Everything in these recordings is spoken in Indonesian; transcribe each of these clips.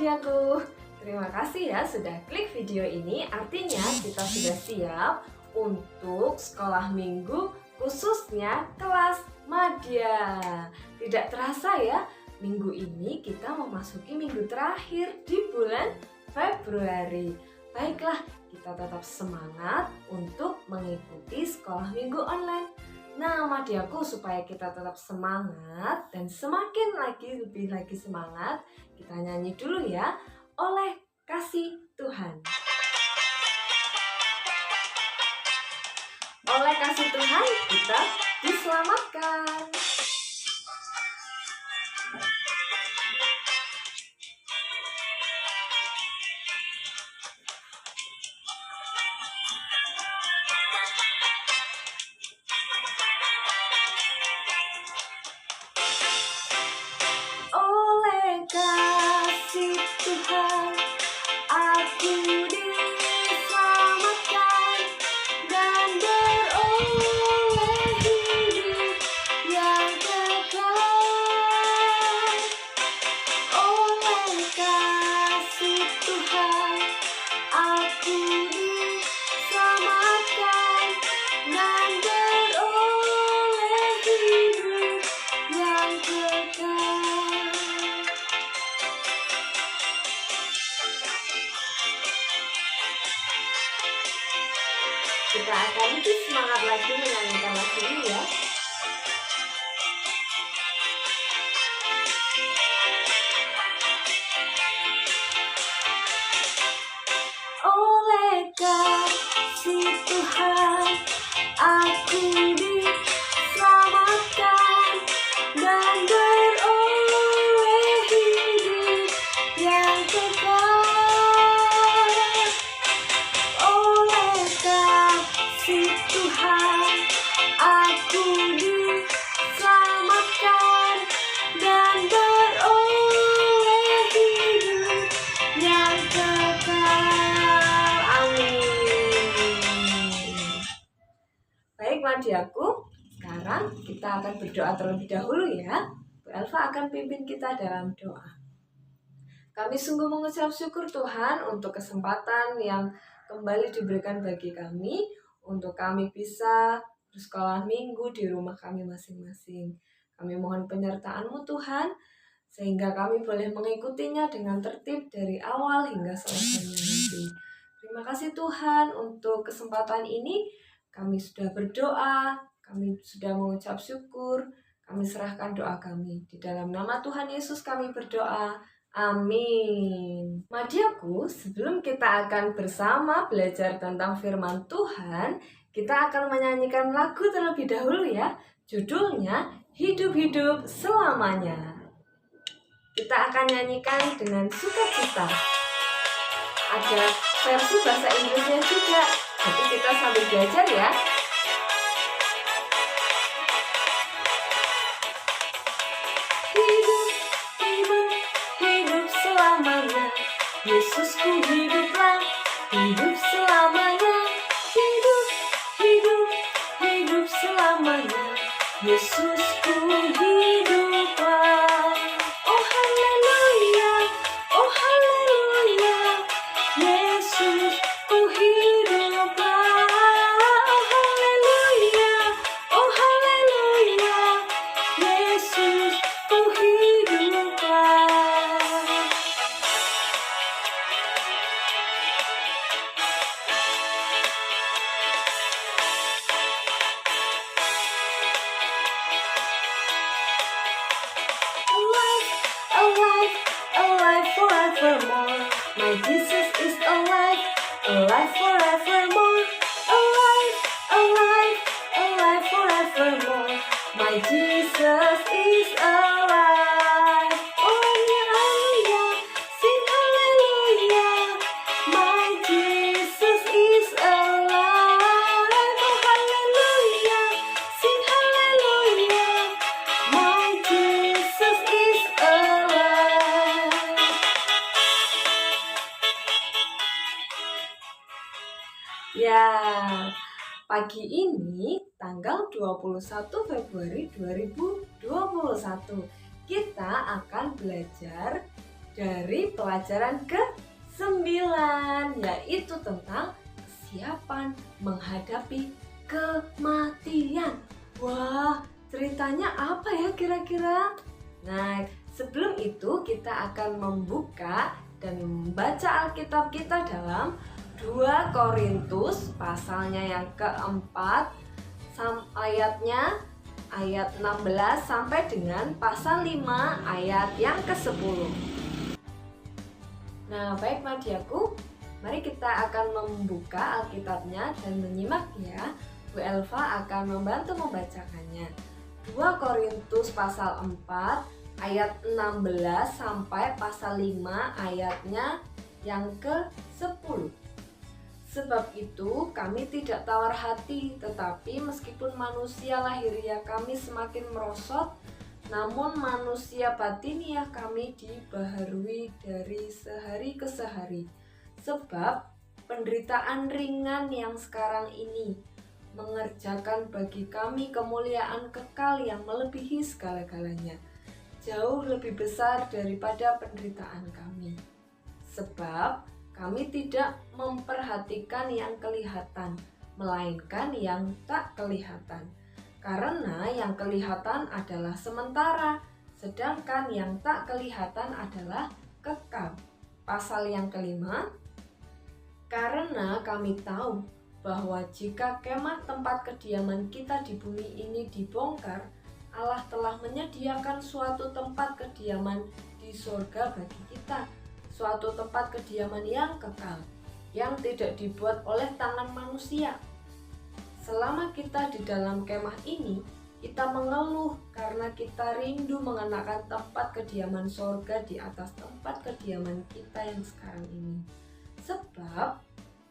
Madiaku. Terima kasih ya sudah klik video ini, artinya kita sudah siap untuk sekolah minggu khususnya kelas Madya. Tidak terasa ya, minggu ini kita memasuki minggu terakhir di bulan Februari. Baiklah, kita tetap semangat untuk mengikuti sekolah minggu online. Nah, Madyaku, supaya kita tetap semangat dan semakin lebih lagi semangat, kita nyanyi dulu ya, Oleh Kasih Tuhan. Oleh kasih Tuhan kita diselamatkan. Oleh kasih Tuhan aku diselamatkan dan beroleh hidup yang kekal. Oleh kasih Tuhan aku diselamatkan dan beroleh hidup yang kekal. Kita akan lebih semangat lagi menyanyikan lagu ini ya. Oleh kasih Tuhan aku diselamatkan dan beroleh hidup yang kekal. Oleh kasih Tuhan aku diselamatkan dan beroleh hidup yang kekal. Amin. Baik Madiaku, sekarang kita akan berdoa terlebih dahulu ya. Bu Elva akan pimpin kita dalam doa. Kami sungguh mengucap syukur Tuhan untuk kesempatan yang kembali diberikan bagi kami untuk kami bisa bersekolah minggu di rumah kami masing-masing. Kami mohon penyertaan-Mu Tuhan, sehingga kami boleh mengikutinya dengan tertib dari awal hingga selesainya nanti. Terima kasih Tuhan untuk kesempatan ini. Kami sudah berdoa, kami sudah mengucap syukur, kami serahkan doa kami. Di dalam nama Tuhan Yesus kami berdoa. Amin. Madiaku, sebelum kita akan bersama belajar tentang firman Tuhan, kita akan menyanyikan lagu terlebih dahulu ya. Judulnya Hidup-Hidup Selamanya. Kita akan nyanyikan dengan sukacita. Ada versi bahasa Inggrisnya juga, jadi kita sambil belajar ya. Hidup selamanya, Yesusku hiduplah, hidup selamanya. Hidup selamanya, Yesusku hiduplah. Oh haleluya, Yesusku hiduplah. Oh haleluya, Yesusku hiduplah. Alive forevermore. My Jesus is alive forevermore. Alive forevermore. My Jesus is alive. Oh hallelujah, sing hallelujah. My Jesus is alive. Oh hallelujah, sing hallelujah. My Jesus is alive. Ya, pagi ini tanggal 21 Februari 2021 kita akan belajar dari pelajaran ke-9, yaitu tentang kesiapan menghadapi kematian. Wah, ceritanya apa ya kira-kira? Nah, sebelum itu kita akan membuka dan membaca Alkitab kita dalam 2 Korintus pasalnya yang keempat, ayatnya ayat 16 sampai dengan pasal 5 ayat yang ke-10. Nah, baik Madiaku, mari kita akan membuka Alkitabnya dan menyimak ya. Bu Elva akan membantu membacakannya. 2 Korintus pasal 4 ayat 16 sampai pasal 5 ayatnya yang ke-10. Sebab itu kami tidak tawar hati, tetapi meskipun manusia lahiriah kami semakin merosot, namun manusia batiniah kami dibaharui dari sehari ke sehari. Sebab penderitaan ringan yang sekarang ini mengerjakan bagi kami kemuliaan kekal yang melebihi segala-galanya, jauh lebih besar daripada penderitaan kami. Sebab kami tidak memperhatikan yang kelihatan, melainkan yang tak kelihatan. Karena yang kelihatan adalah sementara, sedangkan yang tak kelihatan adalah kekal. Pasal yang kelima, karena kami tahu bahwa jika kemah tempat kediaman kita di bumi ini dibongkar, Allah telah menyediakan suatu tempat kediaman di surga bagi kita, suatu tempat kediaman yang kekal, yang tidak dibuat oleh tangan manusia. Selama kita di dalam kemah ini, kita mengeluh karena kita rindu mengenakan tempat kediaman surga di atas tempat kediaman kita yang sekarang ini. Sebab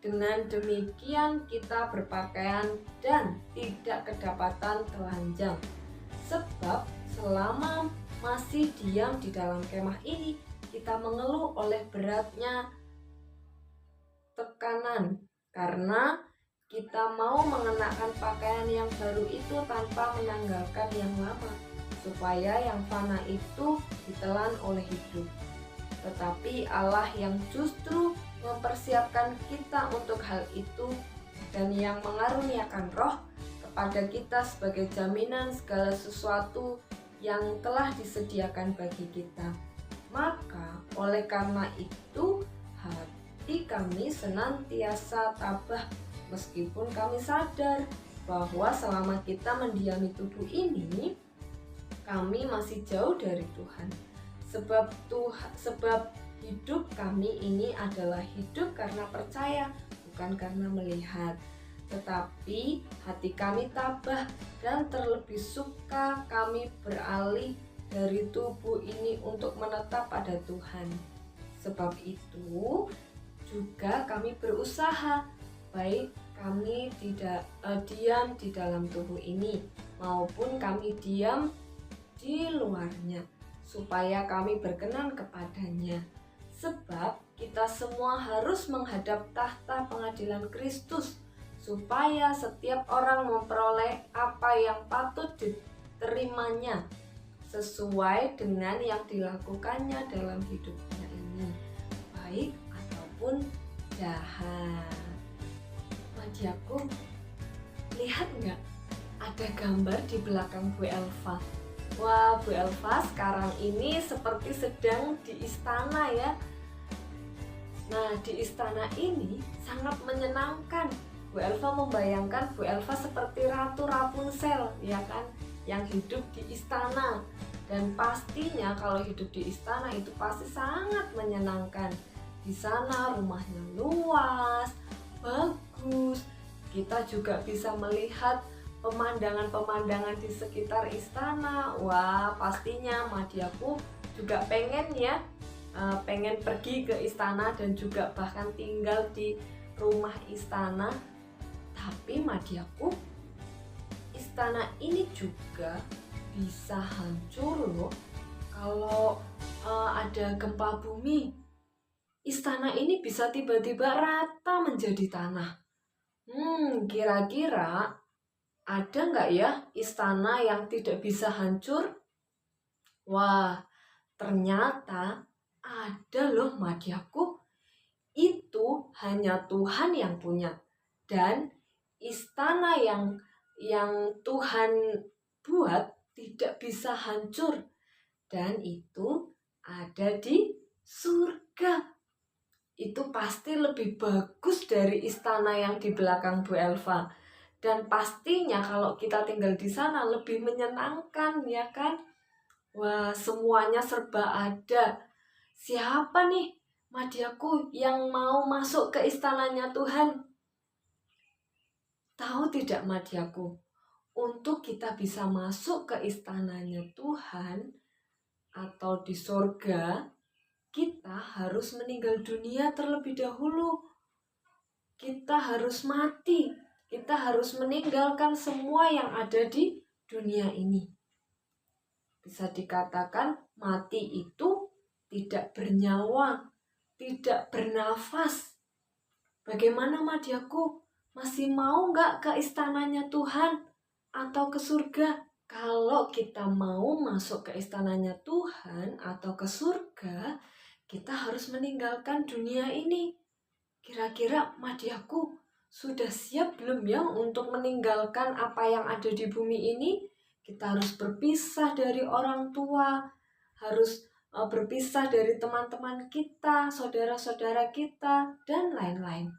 dengan demikian kita berpakaian dan tidak kedapatan telanjang. Sebab selama masih diam di dalam kemah ini, kita mengeluh oleh beratnya tekanan karena kita mau mengenakan pakaian yang baru itu tanpa menanggalkan yang lama, supaya yang fana itu ditelan oleh hidup. Tetapi Allah yang justru mempersiapkan kita untuk hal itu dan yang mengaruniakan Roh kepada kita sebagai jaminan segala sesuatu yang telah disediakan bagi kita. Maka oleh karena itu hati kami senantiasa tabah, meskipun kami sadar bahwa selama kita mendiami tubuh ini, kami masih jauh dari Tuhan. Sebab hidup kami ini adalah hidup karena percaya, bukan karena melihat. Tetapi hati kami tabah dan terlebih suka kami beralih dari tubuh ini untuk menetap pada Tuhan. Sebab itu juga kami berusaha, baik kami tidak diam di dalam tubuh ini maupun kami diam di luarnya, supaya kami berkenan kepadanya. Sebab kita semua harus menghadap tahta pengadilan Kristus, supaya setiap orang memperoleh apa yang patut diterimanya sesuai dengan yang dilakukannya dalam hidupnya ini, baik ataupun jahat. Madiaku, lihat nggak? Ada gambar di belakang Bu Elva. Wah, Bu Elva sekarang ini seperti sedang di istana ya. Nah, di istana ini sangat menyenangkan. Bu Elva membayangkan Bu Elva seperti Ratu Rapunzel, ya kan? Yang hidup di istana. Dan pastinya kalau hidup di istana itu pasti sangat menyenangkan. Di sana rumahnya luas, bagus. Kita juga bisa melihat pemandangan-pemandangan di sekitar istana. Wah, pastinya Madiaku juga pengen ya, pengen pergi ke istana dan juga bahkan tinggal di rumah istana. Tapi Madiaku, istana ini juga bisa hancur loh kalau ada gempa bumi. Istana ini bisa tiba-tiba rata menjadi tanah. Kira-kira ada nggak ya istana yang tidak bisa hancur? Wah, ternyata ada loh Madiaku, itu hanya Tuhan yang punya. Dan istana yang Tuhan buat tidak bisa hancur. Dan itu ada di surga. Itu pasti lebih bagus dari istana yang di belakang Bu Elva. Dan pastinya kalau kita tinggal di sana lebih menyenangkan, ya kan? Wah, semuanya serba ada. Siapa nih Madiaku yang mau masuk ke istananya Tuhan? Tahu tidak Madiaku, untuk kita bisa masuk ke istananya Tuhan atau di surga, kita harus meninggal dunia terlebih dahulu. Kita harus mati. Kita harus meninggalkan semua yang ada di dunia ini. Bisa dikatakan mati itu tidak bernyawa, tidak bernafas. Bagaimana Madiaku? Masih mau nggak ke istananya Tuhan atau ke surga? Kalau kita mau masuk ke istananya Tuhan atau ke surga, kita harus meninggalkan dunia ini. Kira-kira Madiaku sudah siap belum ya untuk meninggalkan apa yang ada di bumi ini? Kita harus berpisah dari orang tua, harus berpisah dari teman-teman kita, saudara-saudara kita, dan lain-lain.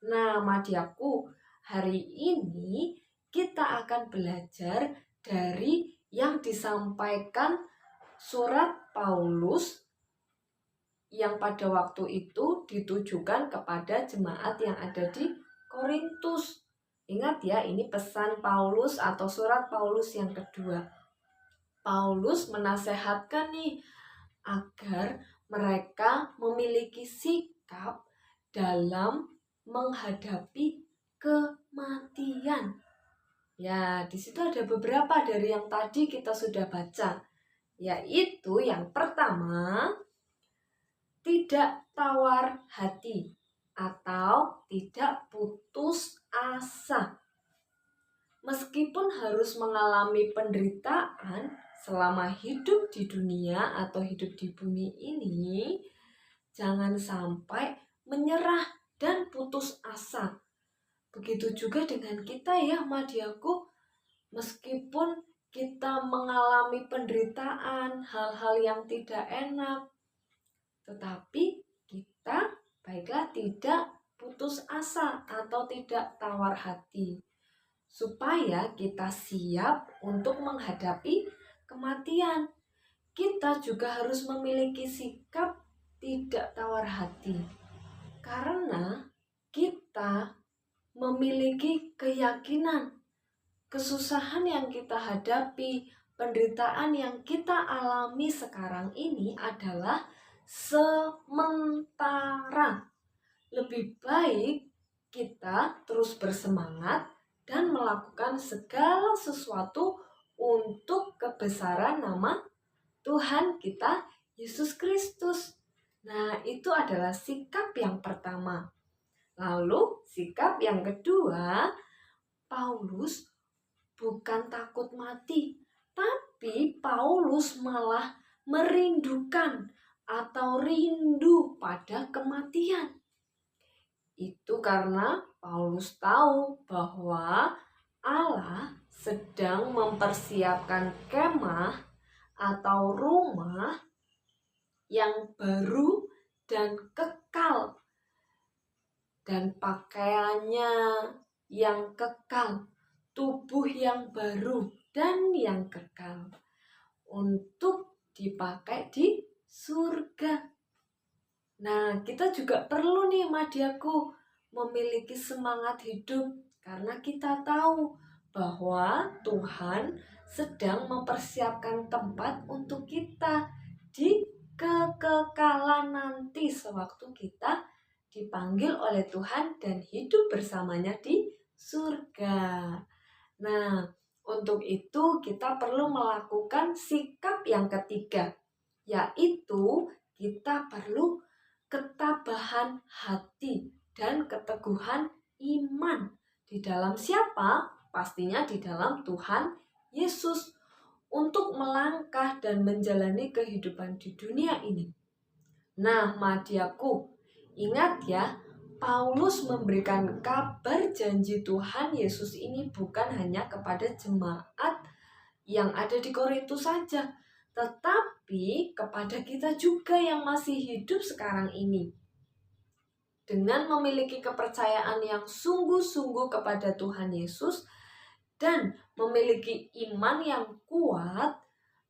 Nah, Madiaku, hari ini kita akan belajar dari yang disampaikan surat Paulus yang pada waktu itu ditujukan kepada jemaat yang ada di Korintus. Ingat ya, ini pesan Paulus atau surat Paulus yang kedua. Paulus menasehatkan nih agar mereka memiliki sikap dalam menghadapi kematian. Ya, di situ ada beberapa dari yang tadi kita sudah baca. Yaitu yang pertama, tidak tawar hati atau tidak putus asa. Meskipun harus mengalami penderitaan selama hidup di dunia atau hidup di bumi ini, jangan sampai menyerah dan putus asa. Begitu juga dengan kita ya Madiaku, meskipun kita mengalami penderitaan, hal-hal yang tidak enak, tetapi kita baiklah tidak putus asa atau tidak tawar hati, supaya kita siap untuk menghadapi kematian. Kita juga harus memiliki sikap tidak tawar hati, karena kita memiliki keyakinan kesusahan yang kita hadapi, penderitaan yang kita alami sekarang ini adalah sementara. Lebih baik kita terus bersemangat dan melakukan segala sesuatu untuk kebesaran nama Tuhan kita Yesus Kristus. Nah, itu adalah sikap yang pertama. Lalu, sikap yang kedua, Paulus bukan takut mati, tapi Paulus malah merindukan atau rindu pada kematian. Itu karena Paulus tahu bahwa Allah sedang mempersiapkan kemah atau rumah yang baru dan kekal, dan pakaiannya yang kekal, tubuh yang baru dan yang kekal untuk dipakai di surga. Nah, kita juga perlu nih Madiaku memiliki semangat hidup, karena kita tahu bahwa Tuhan sedang mempersiapkan tempat untuk kita di kekekalan nanti sewaktu kita dipanggil oleh Tuhan dan hidup bersamanya di surga. Nah, untuk itu kita perlu melakukan sikap yang ketiga, yaitu kita perlu ketabahan hati dan keteguhan iman. Di dalam siapa? Pastinya di dalam Tuhan Yesus, untuk melangkah dan menjalani kehidupan di dunia ini. Nah, Madiaku, ingat ya, Paulus memberikan kabar janji Tuhan Yesus ini bukan hanya kepada jemaat yang ada di Korintus saja, tetapi kepada kita juga yang masih hidup sekarang ini. Dengan memiliki kepercayaan yang sungguh-sungguh kepada Tuhan Yesus dan memiliki iman yang kuat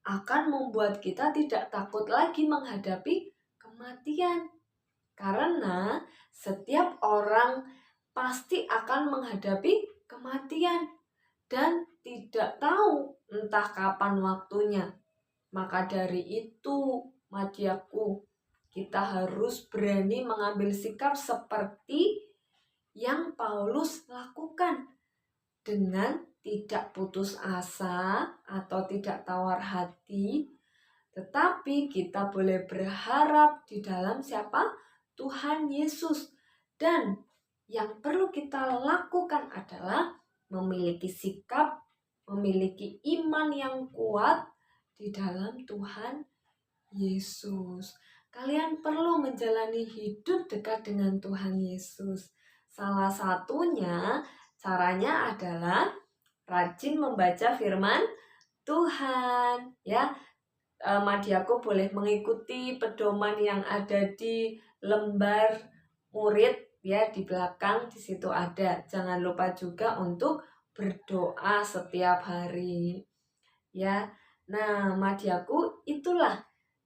akan membuat kita tidak takut lagi menghadapi kematian. Karena setiap orang pasti akan menghadapi kematian dan tidak tahu entah kapan waktunya. Maka dari itu, Madiaku, kita harus berani mengambil sikap seperti yang Paulus lakukan, dengan tidak putus asa atau tidak tawar hati, tetapi kita boleh berharap di dalam siapa? Tuhan Yesus. Dan yang perlu kita lakukan adalah memiliki sikap, memiliki iman yang kuat di dalam Tuhan Yesus. Kalian perlu menjalani hidup dekat dengan Tuhan Yesus. Salah satunya caranya adalah rajin membaca firman Tuhan, ya. Madiaku boleh mengikuti pedoman yang ada di lembar murid, ya, di belakang di situ ada. Jangan lupa juga untuk berdoa setiap hari, ya. Nah, Madiaku, itulah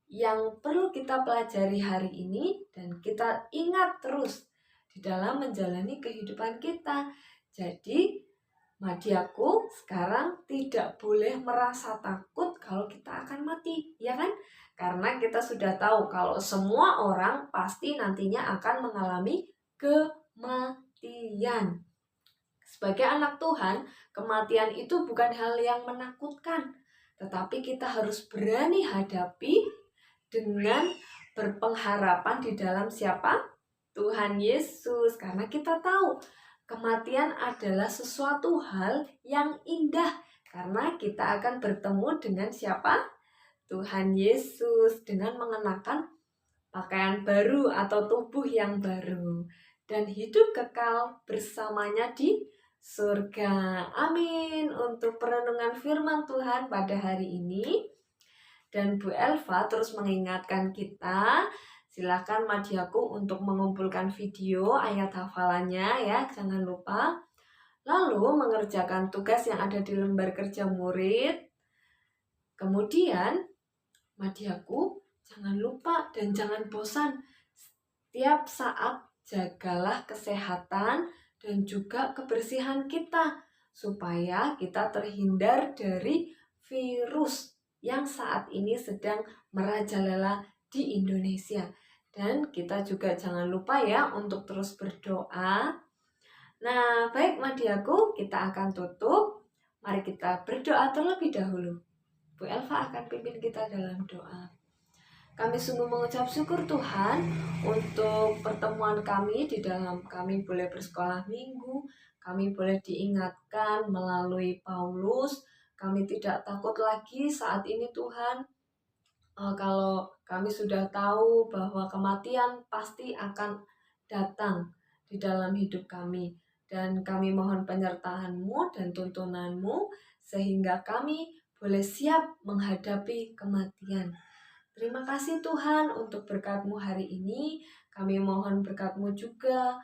yang perlu kita pelajari hari ini dan kita ingat terus di dalam menjalani kehidupan kita. Jadi, Madiaku, sekarang tidak boleh merasa takut kalau kita akan mati, ya kan? Karena kita sudah tahu kalau semua orang pasti nantinya akan mengalami kematian. Sebagai anak Tuhan, kematian itu bukan hal yang menakutkan, tetapi kita harus berani hadapi dengan berpengharapan di dalam siapa? Tuhan Yesus. Karena kita tahu kematian adalah sesuatu hal yang indah, karena kita akan bertemu dengan siapa? Tuhan Yesus, dengan mengenakan pakaian baru atau tubuh yang baru dan hidup kekal bersamanya di surga. Amin. Untuk perenungan firman Tuhan pada hari ini, dan Bu Elva terus mengingatkan kita, silakan Madiaku untuk mengumpulkan video ayat hafalannya, ya, jangan lupa. Lalu mengerjakan tugas yang ada di lembar kerja murid. Kemudian Madiaku, jangan lupa dan jangan bosan. Setiap saat jagalah kesehatan dan juga kebersihan kita, supaya kita terhindar dari virus yang saat ini sedang merajalela di Indonesia. Dan kita juga jangan lupa ya untuk terus berdoa. Nah, baik Madiaku, kita akan tutup. Mari kita berdoa terlebih dahulu. Bu Elva akan pimpin kita dalam doa. Kami sungguh mengucap syukur Tuhan untuk pertemuan kami di dalam kami boleh bersekolah minggu. Kami boleh diingatkan melalui Paulus. Kami tidak takut lagi saat ini Tuhan. Kalau kami sudah tahu bahwa kematian pasti akan datang di dalam hidup kami. Dan kami mohon penyertaan-Mu dan tuntunan-Mu sehingga kami boleh siap menghadapi kematian. Terima kasih Tuhan untuk berkat-Mu hari ini. Kami mohon berkat-Mu juga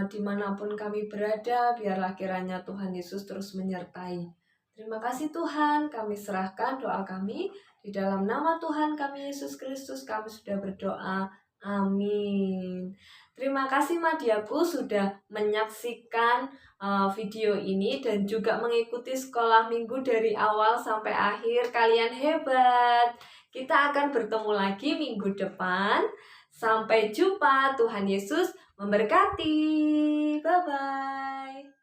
dimanapun kami berada, biarlah kiranya Tuhan Yesus terus menyertai. Terima kasih Tuhan, kami serahkan doa kami di dalam nama Tuhan kami Yesus Kristus. Kami sudah berdoa, amin. Terima kasih Madiaku sudah menyaksikan video ini dan juga mengikuti sekolah minggu dari awal sampai akhir. Kalian hebat. Kita akan bertemu lagi minggu depan. Sampai jumpa. Tuhan Yesus memberkati. Bye-bye.